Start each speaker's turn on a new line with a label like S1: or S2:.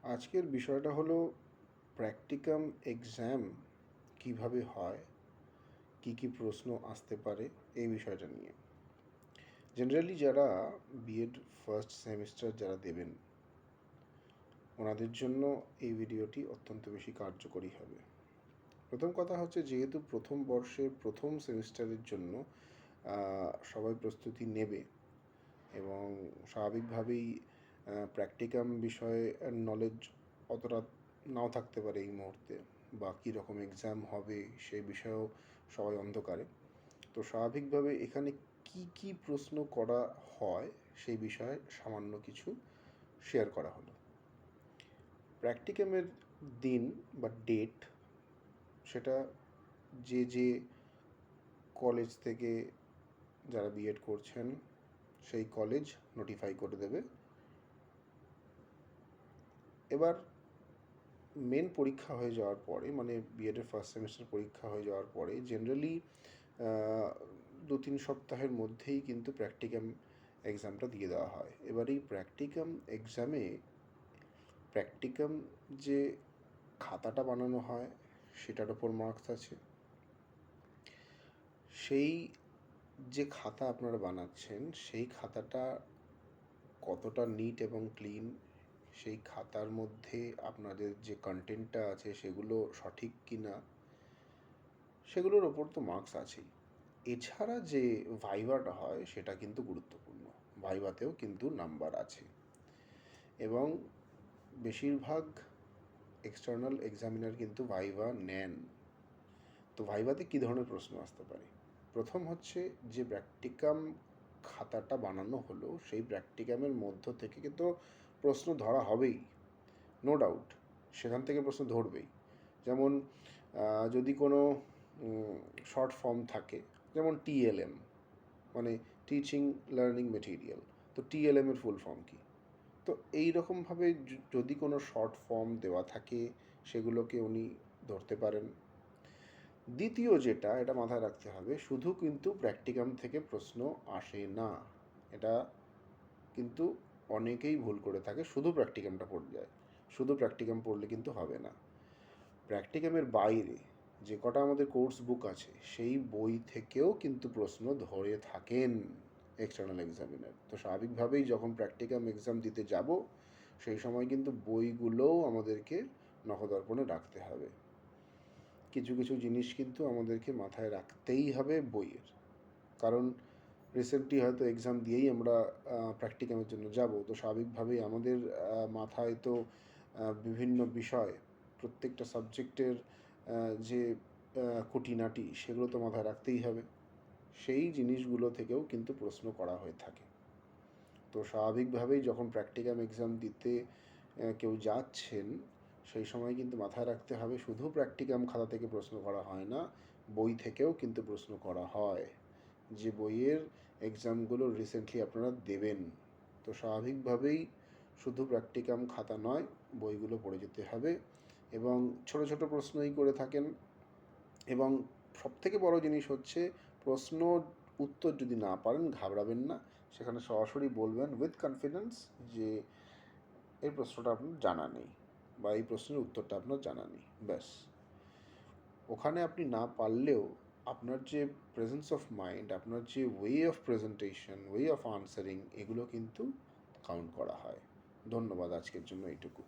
S1: আজকের বিষয়টা হলো প্র্যাকটিকাম এক্সাম কিভাবে হয়, কি প্রশ্ন আসতে পারে এই বিষয়টা নিয়ে। জেনারেলি যারা বিএড ফার্স্ট সেমিস্টার যারা দেবেন ওনাদের জন্য এই ভিডিওটি অত্যন্ত বেশি কার্যকরী হবে। প্রথম কথা হচ্ছে, যেহেতু প্রথম বর্ষের প্রথম সেমিস্টারের জন্য সবাই প্রস্তুতি নেবে এবং স্বাভাবিকভাবেই প্র্যাকটিকাম বিষয়ে নলেজ অতটা নাও থাকতে পারে এই মুহূর্তে, বা কীরকম এক্সাম হবে সেই বিষয়েও সবাই অন্ধকারে। তো স্বাভাবিকভাবে এখানে কি প্রশ্ন করা হয় সেই বিষয়ে সামান্য কিছু শেয়ার করা হলো। প্র্যাকটিকামের দিন বা ডেট সেটা যে কলেজ থেকে যারা বিএড করছেন সেই কলেজ নোটিফাই করে দেবে। এবার মেন পরীক্ষা হয়ে যাওয়ার পরে, মানে বিএডের ফার্স্ট সেমিস্টার পরীক্ষা হয়ে যাওয়ার পরে জেনারেলি 2-3 সপ্তাহের মধ্যেই কিন্তু প্র্যাকটিকাম এক্সামটা দিয়ে দেওয়া হয়। এবার এই প্র্যাকটিকাম যে খাতাটা বানানো হয় সেটার ওপর মার্কস আছে। সেই যে খাতা আপনারা বানাচ্ছেন সেই খাতাটা কতটা নিট এবং ক্লিন, সেই খাতার মধ্যে আপনাদের যে কন্টেন্টটা আছে সেগুলো সঠিক কি না, সেগুলোর ওপর তো মার্কস আছেই। এছাড়া যে ভাইভাটা হয় সেটা কিন্তু গুরুত্বপূর্ণ, ভাইভাতেও কিন্তু নাম্বার আছে। এবং বেশিরভাগ এক্সটার্নাল এক্সামিনার কিন্তু ভাইভা নেন। তো ভাইভাতে কী ধরনের প্রশ্ন আসতে পারে? প্রথম হচ্ছে, যে প্র্যাকটিকাম খাতাটা বানানো হলো সেই প্র্যাকটিকামের মধ্য থেকে কিন্তু প্রশ্ন ধরা হবেই, নো ডাউট, সেখান থেকে প্রশ্ন ধরবেই। যেমন যদি কোনো শর্ট ফর্ম থাকে, যেমন টিএলএম, মানে টিচিং লার্নিং মেটেরিয়াল, তো টিএলএমের ফুল ফর্ম কী? তো এই রকমভাবে যদি কোনো শর্ট ফর্ম দেওয়া থাকে সেগুলোকে উনি ধরতে পারেন। দ্বিতীয় যেটা, এটা মাথায় রাখতে হবে, শুধু কিন্তু প্র্যাকটিকাম থেকে প্রশ্ন আসে না, এটা কিন্তু অনেকেই ভুল করে থাকে, শুধু প্র্যাকটিকামটা পড়ে যায়। শুধু প্র্যাকটিকাম পড়লে কিন্তু হবে না। প্র্যাকটিকামের বাইরে যে কটা আমাদের কোর্স বুক আছে সেই বই থেকেও কিন্তু প্রশ্ন ধরে থাকেন এক্সটার্নাল এক্সামিনার। তো স্বাভাবিকভাবেই যখন প্র্যাকটিকাম এক্সাম দিতে যাব সেই সময় কিন্তু বইগুলোও আমাদেরকে নখদর্পণে রাখতে হবে। কিছু জিনিস কিন্তু আমাদেরকে মাথায় রাখতেই হবে বইয়ের, কারণ রিসেন্টলি হয়তো এক্সাম দিয়েই আমরা প্র্যাকটিকামের জন্য যাব। তো স্বাভাবিকভাবেই আমাদের মাথায় তো বিভিন্ন বিষয়, প্রত্যেকটা সাবজেক্টের যে খুঁটিনাটি সেগুলো তো মাথায় রাখতেই হবে। সেই জিনিসগুলো থেকেও কিন্তু প্রশ্ন করা হয়ে থাকে। তো স্বাভাবিকভাবেই যখন প্র্যাকটিকাম এক্সাম দিতে কেউ যাচ্ছেন সেই সময় কিন্তু মাথায় রাখতে হবে, শুধু প্র্যাকটিকাম খাতা থেকে প্রশ্ন করা হয় না, বই থেকেও কিন্তু প্রশ্ন করা হয়, যে বইয়ের এক্সামগুলো রিসেন্টলি আপনারা দেবেন। তো স্বাভাবিকভাবেই শুধু প্র্যাকটিকাম খাতা নয়, বইগুলো পড়ে যেতে হবে এবং ছোট প্রশ্নই করে থাকেন। এবং সবথেকে বড় জিনিস হচ্ছে, প্রশ্ন উত্তর যদি না পারেন ঘাবড়াবেন না, সেখানে সরাসরি বলবেন উইথ কনফিডেন্স যে এই প্রশ্নটা আপনার জানা নেই বা এই প্রশ্নের উত্তরটা আপনার জানা নেই, ব্যাস। ওখানে আপনি না পারলেও আপনার যে প্রেজেন্স অফ মাইন্ড, আপনার যে way of presentation, way of answering, এগুলো কিন্তু কাউন্ট করা হয়। ধন্যবাদ, আজকের জন্য এইটুকু।